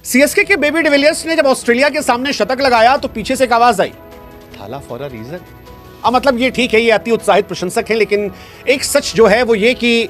CSK के baby de Villiers ने जब ऑस्ट्रेलिया के सामने शतक लगाया तो पीछे से एक आवाज आई, थाला फॉर अ रीजन। अब मतलब ये ठीक है, ये अति उत्साहित प्रशंसक हैं, लेकिन एक सच जो है वो ये कि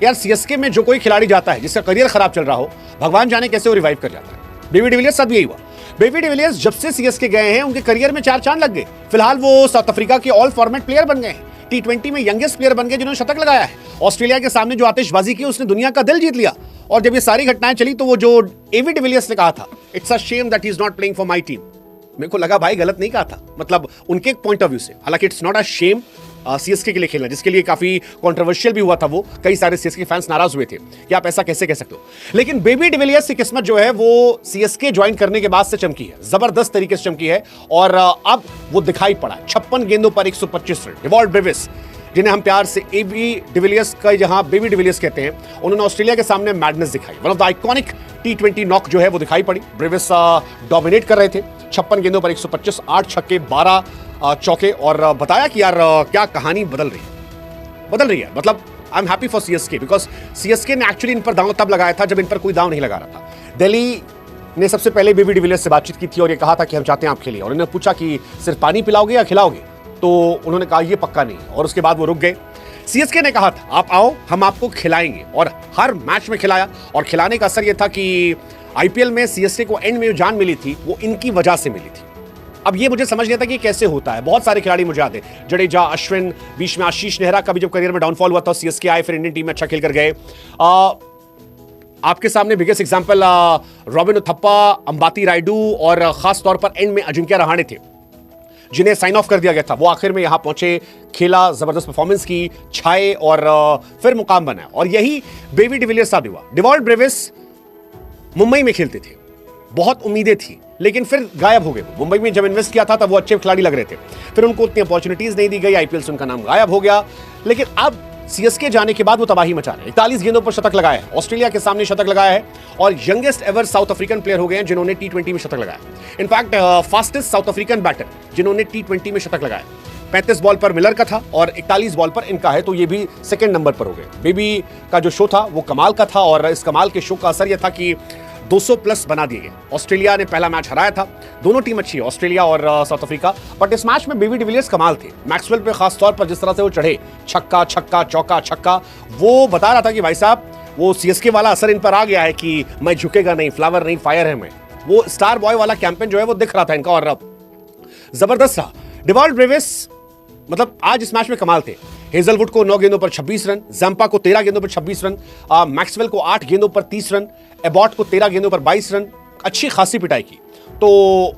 यार सीएसके में जो कोई खिलाड़ी जाता है जिसका करियर खराब चल रहा हो, भगवान जाने कैसे वो रिवाइव कर जाता है। बेबी डिविलियर्स साथ भी यही हुआ। बेबी डिविलियर्स जब से सीएसके गए हैं उनके करियर में 4 चांद लग गए। फिलहाल वो साउथ अफ्रीका के ऑल फॉर्मेट प्लेयर बन गए हैं, T20 में यंगेस्ट प्लेयर बन गए जिन्होंने शतक लगाया है। ऑस्ट्रेलिया के सामने जो आतिशबाजी की उसने दुनिया का दिल जीत लिया। और जब ये सारी घटनाएं चली तो वो जो एवी डिविलियर्स ने कहा था, it's a shame that he is not playing for my team, मेरे को लगा भाई गलत नहीं कहा था, मतलब उनके पॉइंट ऑफ व्यू से। हालांकि it's not a shame CSK के लिए खेलना, जिसके लिए काफी कंट्रोवर्शियल भी हुआ था। वो कई सारे सीएसके फैंस नाराज हुए थे कि आप ऐसा कैसे कह सकते हो। लेकिन बेबी डिविलियर्स की किस्मत जो है वो सीएसके ज्वाइन करने के बाद से चमकी है, जबरदस्त तरीके से चमकी है। और अब वो दिखाई पड़ा 56 गेंदों पर 125 रन। डिवॉल्ट ब्रेविस, जिन्हें हम प्यार से एबी डिविलियर्स का जहां बेबी डिविलियर्स कहते हैं, उन्होंने ऑस्ट्रेलिया के सामने मैडनेस दिखाई। One of the iconic T20 knock जो है वो दिखाई पड़ी। ब्रेविस डोमिनेट कर रहे थे 56 गेंदों पर 125, 8 छक्के 12 चौके। और बताया कि यार क्या कहानी बदल रही है। मतलब I am happy for CSK, because CSK ने एक्चुअली इन पर दांव तब लगाया था जब इन पर कोई दांव नहीं लगा रहा था। दिल्ली ने सबसे पहले बेबी डिविलियर्स से बातचीत की थी और ये कहा था कि हम चाहते हैं आप खेलिए। और उन्होंने पूछा कि सिर्फ पानी पिलाओगे या खिलाओगे, तो उन्होंने कहा ये पक्का नहीं। और उसके बाद वो रुक गए। सीएसके ने कहा था आप आओ, हम आपको खिलाएंगे, और हर मैच में खिलाया। और खिलाने का असर ये था कि आईपीएल में सीएसके को एंड में जो जान मिली थी वो इनकी वजह से मिली थी। अब ये मुझे समझ नहीं था कि कैसे होता है। बहुत सारे खिलाड़ी मुझे याद है, जडेजा, अश्विन, बीच में आशीष नेहरा का भी जब करियर में डाउनफॉल हुआ था, सीएसके आए, फिर इंडियन टीम में अच्छा खेल कर गए। आपके सामने biggest example robin Uthappa, Ambati Rayudu और खास तौर पर एंड में अजिंक्य रहाणे थे, जिन्हें साइन ऑफ कर दिया गया था। वो आखिर में यहां पहुंचे, खेला, जबरदस्त परफॉर्मेंस की, छाए और फिर मुकाम बनाया। और यही बेबी डिविलियर्स साथ हुआ। डिवॉल्ट ब्रेविस मुंबई में खेलते थे, बहुत उम्मीदें थी, लेकिन फिर गायब हो गए। मुंबई में जब इन्वेस्ट किया था तब वो अच्छे खिलाड़ी लग रहे थे, फिर उनको उतनी अपॉर्चुनिटीज नहीं दी गई, आईपीएल से उनका नाम गायब हो गया। लेकिन अब सीएसके जाने के बाद वो तबाही मचा रहे हैं। 41 गेंदों पर शतक लगाया है, ऑस्ट्रेलिया के सामने शतक लगाया है, और youngest ever South African player हो गए हैं जिन्होंने T20 में शतक लगाया। In fact fastest South African batter जिन्होंने T20 में शतक लगाया। 35 बॉल पर मिलर का था और 41 बॉल पर इनका है, तो ये भी सेकंड नंबर पर हो गए। बेबी का जो शो था वो कमाल का था, और इस कमाल के शो का असर यह था कि 200 प्लस बना दिए गए। ऑस्ट्रेलिया ने पहला मैच हराया था, दोनों टीम अच्छी है, ऑस्ट्रेलिया और साउथ अफ्रीका, बट इस मैच में बेबी डिविलियर्स कमाल थे। मैक्सवेल पे खास तौर पर जिस तरह से वो चढ़े, छक्का छक्का चौका छक्का, वो बता रहा था कि भाई साहब वो सीएसके वाला असर इन पर आ गया है कि मैं झुकेगा नहीं, फ्लावर नहीं, फायर है मैं। वो स्टार बॉय वाला कैंपेन जो है वो दिख रहा था इनका, और जबरदस्त रहा। डिवॉल्ट ब्रेविस मतलब आज इस मैच में कमाल थे। हेजलवुड को 9 गेंदों पर 26 रन, जंपा को 13 गेंदों पर 26 रन, मैक्सवेल को 8 गेंदों पर 30 रन, एबॉट को 13 गेंदों पर 22 रन, अच्छी खासी पिटाई की। तो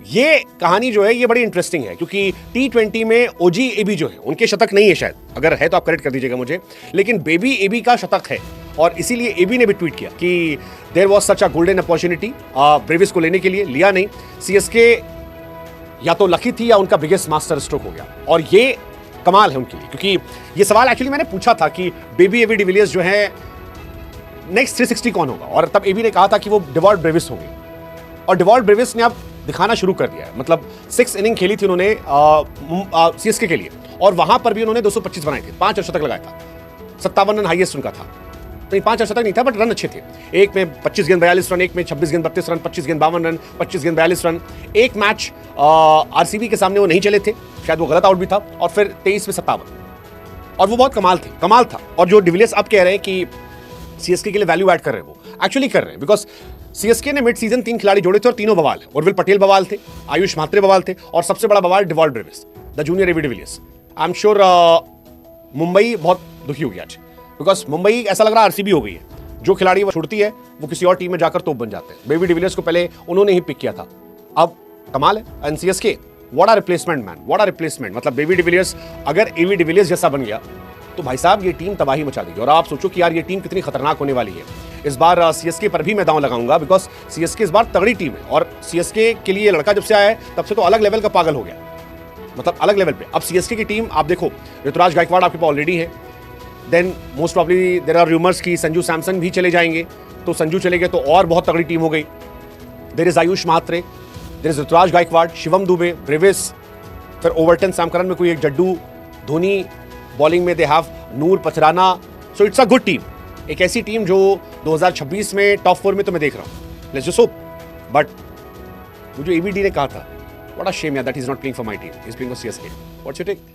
ये कहानी जो है ये बड़ी इंटरेस्टिंग है, क्योंकि T20 में ओजी एबी जो है उनके शतक नहीं है, शायद अगर है तो आप करेक्ट कर दीजिएगा मुझे, लेकिन बेबी एबी का शतक है। और इसीलिए एबी ने भी ट्वीट किया कि there was such a golden opportunity Brevis को लेने के लिए, लिया नहीं। सीएसके या तो लकी थी या उनका बिगेस्ट मास्टर स्ट्रोक हो गया, और ये कमाल है उनके लिए। क्योंकि ये सवाल एक्चुअली मैंने पूछा था कि बेबी एबी डिविलियर्स जो है नेक्स्ट 360 कौन होगा, और तब एबी ने कहा था कि वो डिवॉल्ट ब्रेविस होंगे। और डिवॉल्ट ब्रेविस ने अब दिखाना शुरू कर दिया है। मतलब 6 इनिंग खेली थी उन्होंने सीएसके के लिए, और वहां पर भी उन्होंने 225 बनाए थे, 5 शतक लगाया था, 57 रन हाईएस्ट उनका था। नहीं 5 शतक नहीं था, बट रन अच्छे थे। एक में 25 गेंद 42 रन, एक में 26 गेंद 32 रन, 25 गेंद 52 रन, 25 गेंद 42 रन। एक मैच आरसीबी के सामने वो नहीं चले थे, शायद वो गलत आउट भी था, और फिर 23 में 57, और वो बहुत कमाल था। और जो डिविलियर्स अब कह रहे हैं कि सीएसके के लिए वैल्यू ऐड कर रहे हैं, वो एक्चुअली कर रहे हैं, बिकॉज सीएसके ने मिड सीजन 3 खिलाड़ी जोड़े थे और तीनों बवाल है। उर्विल पटेल बवाल थे, आयुष म्हात्रे बवाल थे, और सबसे बड़ा बवाल Dewald Brevis, the junior AB de Villiers. I am sure Mumbai बहुत दुखी होगी आज, बिकॉज मुंबई ऐसा लग रहा है आरसीबी हो गई है। जो खिलाड़ी वो छुड़ती है वो किसी और टीम में जाकर तोप बन जाते हैं। बेबी डिविलियर्स को पहले उन्होंने ही पिक किया था, अब कमाल है। And CSK what are replacement man, what are replacement. मतलब बेबी डिविलियर्स अगर एबी डिविलियर्स जैसा बन गया तो भाई साहब ये टीम तबाही मचा देगी। और आप सोचो कि यार ये टीम कितनी खतरनाक होने वाली है। इस बार सीएसके पर भी मैं दांव लगाऊंगा, बिकॉज सीएसके इस बार तगड़ी टीम है, और सीएसके के लिए लड़का जब से आया है तब से तो अलग लेवल का पागल हो गया, मतलब अलग लेवल पे। अब सीएसके की टीम आप देखो, ऋतुराज गायकवाड़ आपके पास ऑलरेडी है, then most probably there are rumours कि संजू सैमसन भी चले जाएंगे, तो संजू चले गए तो और बहुत तगड़ी टीम हो गई। There is Ayush Mhatre, there is Ruturaj Gaikwad, Shivam Dube, Brevis, फिर ओवरटन सैमकरन में कोई एक जड्डू, धोनी बॉलिंग में they have Noor Pathirana. So it's a good team, एक ऐसी टीम जो 2026 में टॉप 4 में तो मैं देख रहा हूँ। Let's just hope. बट वो जो एबीडी ने कहा था, व्हाट अ शेम यार that he is not playing for my team, he is playing for CSK. What's your take?